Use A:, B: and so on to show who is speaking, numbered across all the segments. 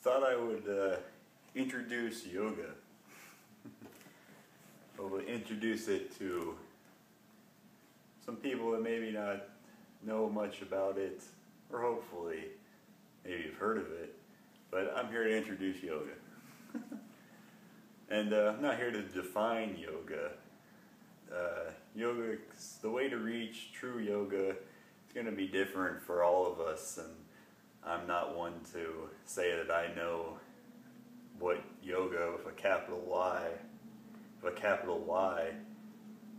A: thought I would introduce yoga. I would introduce it to some people that maybe not know much about it, or hopefully maybe you've heard of it, but I'm here to introduce yoga. And I'm not here to define yoga. Yoga, the way to reach true yoga is going to be different for all of us, and I'm not one to say that I know what yoga with a capital Y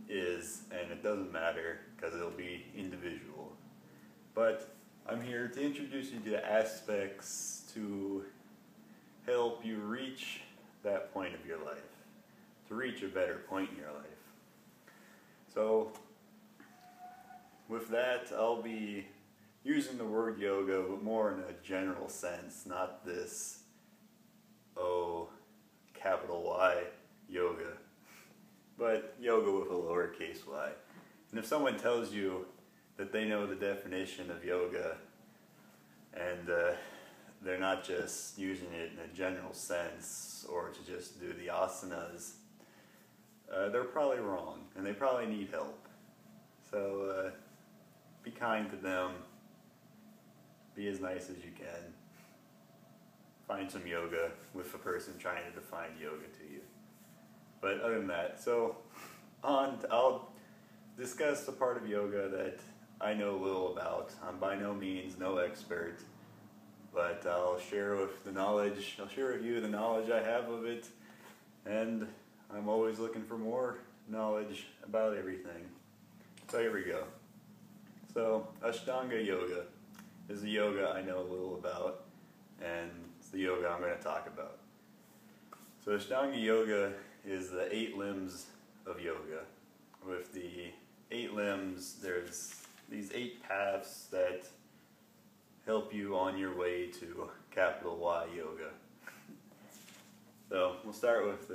A: is, and it doesn't matter because it'll be individual. But I'm here to introduce you to the aspects to help you reach that point of your life, to reach a better point in your life. So with that, I'll be using the word yoga, but more in a general sense, not this capital Y yoga, but yoga with a lowercase y. And if someone tells you that they know the definition of yoga and they're not just using it in a general sense or to just do the asanas, they're probably wrong, and they probably need help. So be kind to them, be as nice as you can, find some yoga with a person trying to define yoga to you. But other than that, I'll discuss the part of yoga that I know little about. I'm by no means no expert, but I'll share with you the knowledge I have of it, and I'm always looking for more knowledge about everything. So here we go. So Ashtanga Yoga is the yoga I know a little about, and it's the yoga I'm going to talk about. So Ashtanga Yoga is the 8 limbs of yoga. With the 8 limbs, there's these 8 paths that help you on your way to capital Y yoga. So we'll start with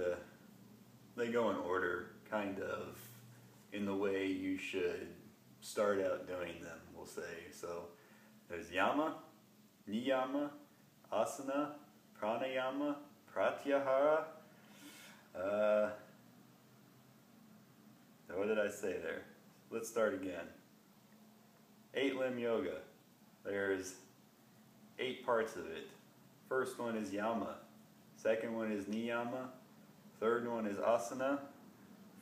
A: they go in order, kind of, in the way you should start out doing them, we'll say. So there's Yama, Niyama, Asana, Pranayama, Pratyahara. What did I say there? Let's start again. 8-limb yoga. There's 8 parts of it. First one is Yama. Second one is Niyama. Third one is Asana.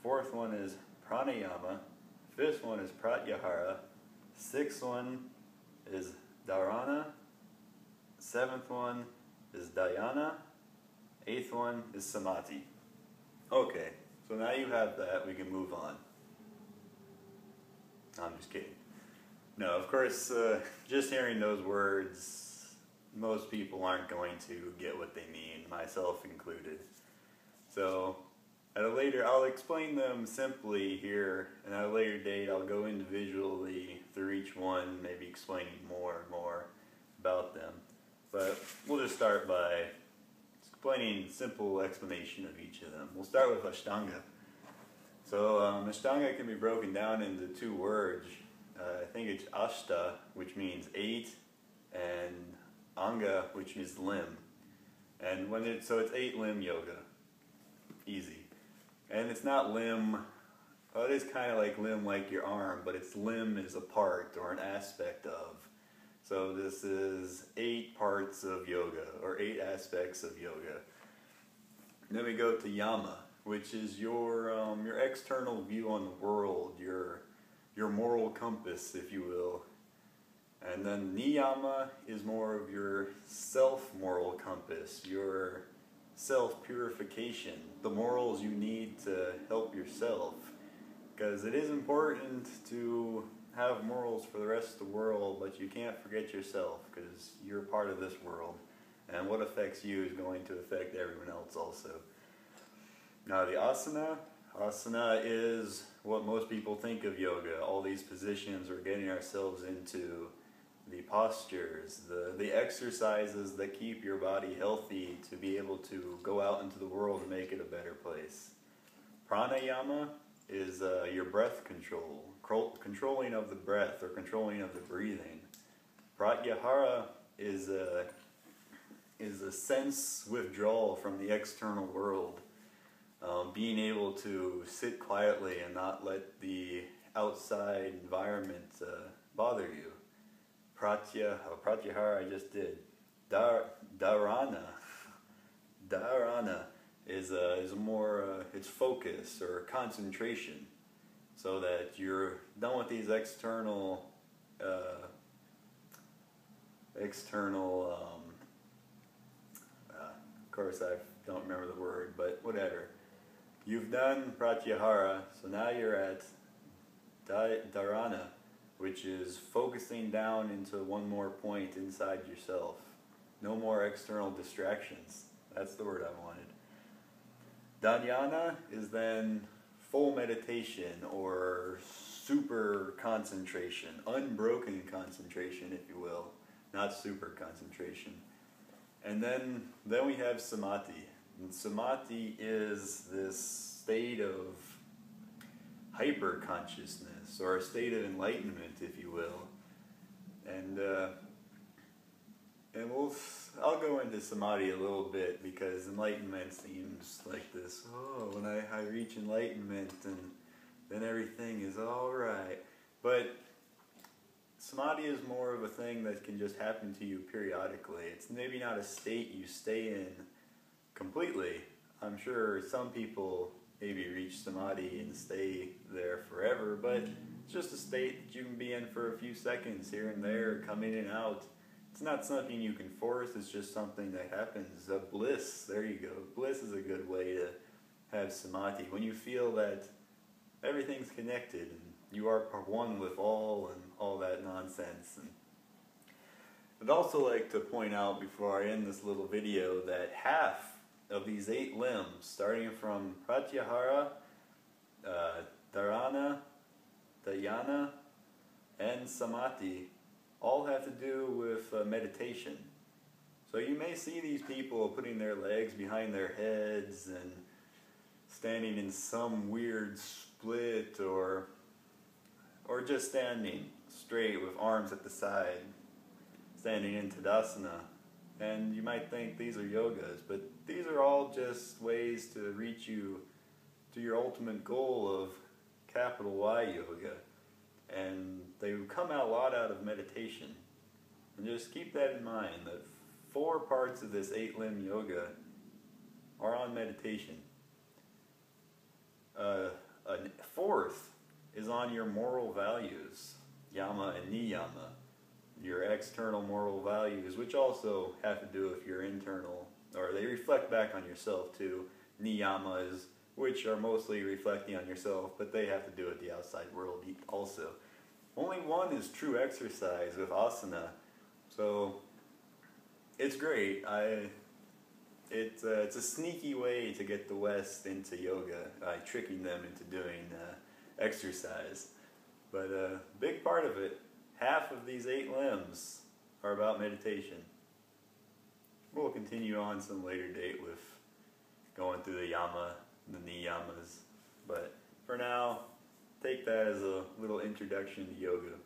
A: Fourth one is Pranayama. Fifth one is Pratyahara. Sixth one is Dharana. Seventh one is Dhyana. Eighth one is Samadhi. Okay, so now you have that, we can move on. I'm just kidding. No, of course, just hearing those words, most people aren't going to get what they mean, myself included. So I'll explain them simply here, and at a later date I'll go individually through each one, maybe explaining more and more about them. But we'll just start by explaining simple explanation of each of them. We'll start with Ashtanga. So Ashtanga can be broken down into 2 words. I think it's Ashta, which means 8, and Anga, which means limb. And so it's 8-limb yoga. Easy. And it's not limb, well, it is kind of like limb like your arm, but it's limb is a part or an aspect of. So this is 8 parts of yoga, or 8 aspects of yoga. Then we go to Yama, which is your external view on the world, your moral compass, if you will. And then Niyama is more of your self-moral compass, your self-purification, the morals you need to help yourself. Because it is important to have morals for the rest of the world, but you can't forget yourself, because you're part of this world, and what affects you is going to affect everyone else also. Now the asana is what most people think of yoga, all these positions, or getting ourselves into the postures, the exercises that keep your body healthy to be able to go out into the world and make it a better place. Pranayama is your breath control, controlling of the breath or controlling of the breathing. Pratyahara is is a sense withdrawal from the external world. Being able to sit quietly and not let the outside environment bother you. Pratyahara I just did. Dharana. Dharana is more, it's focus or concentration, so that you're done with these external of course I don't remember the word, but whatever. You've done Pratyahara, so now you're at Dharana, which is focusing down into one more point inside yourself. No more external distractions. That's the word I wanted. Dhyana is then full meditation or super concentration, unbroken concentration, if you will, not super concentration. And then we have Samadhi. And Samadhi is this state of hyper-consciousness, or a state of enlightenment, if you will. And I'll go into Samadhi a little bit, because enlightenment seems like this, when I reach enlightenment and then everything is alright. But Samadhi is more of a thing that can just happen to you periodically. It's maybe not a state you stay in completely. I'm sure some people maybe reach Samadhi and stay there forever, but it's just a state that you can be in for a few seconds here and there, come in and out. It's not something you can force, it's just something that happens. Bliss, there you go. Bliss is a good way to have Samadhi. When you feel that everything's connected and you are one with all and all that nonsense. And I'd also like to point out before I end this little video that half of these 8 limbs, starting from Pratyahara, Dharana, Dhyana, and Samadhi, all have to do with meditation. So you may see these people putting their legs behind their heads and standing in some weird split, or just standing straight with arms at the side, standing in Tadasana. And you might think these are yogas, but these are all just ways to reach you to your ultimate goal of capital Y yoga. And they come out a lot out of meditation. And just keep that in mind, that 4 parts of this 8-limb yoga are on meditation. A 4th is on your moral values, Yama and Niyama, your external moral values, which also have to do with your internal, or they reflect back on yourself too. Niyamas, which are mostly reflecting on yourself, but they have to do with the outside world also. Only one is true exercise with Asana, so it's great. It's a sneaky way to get the West into yoga, tricking them into doing exercise. But a big part of it, half of these 8 limbs, are about meditation. We'll continue on some later date with going through the Yama, the Niyamas. But for now, take that as a little introduction to yoga.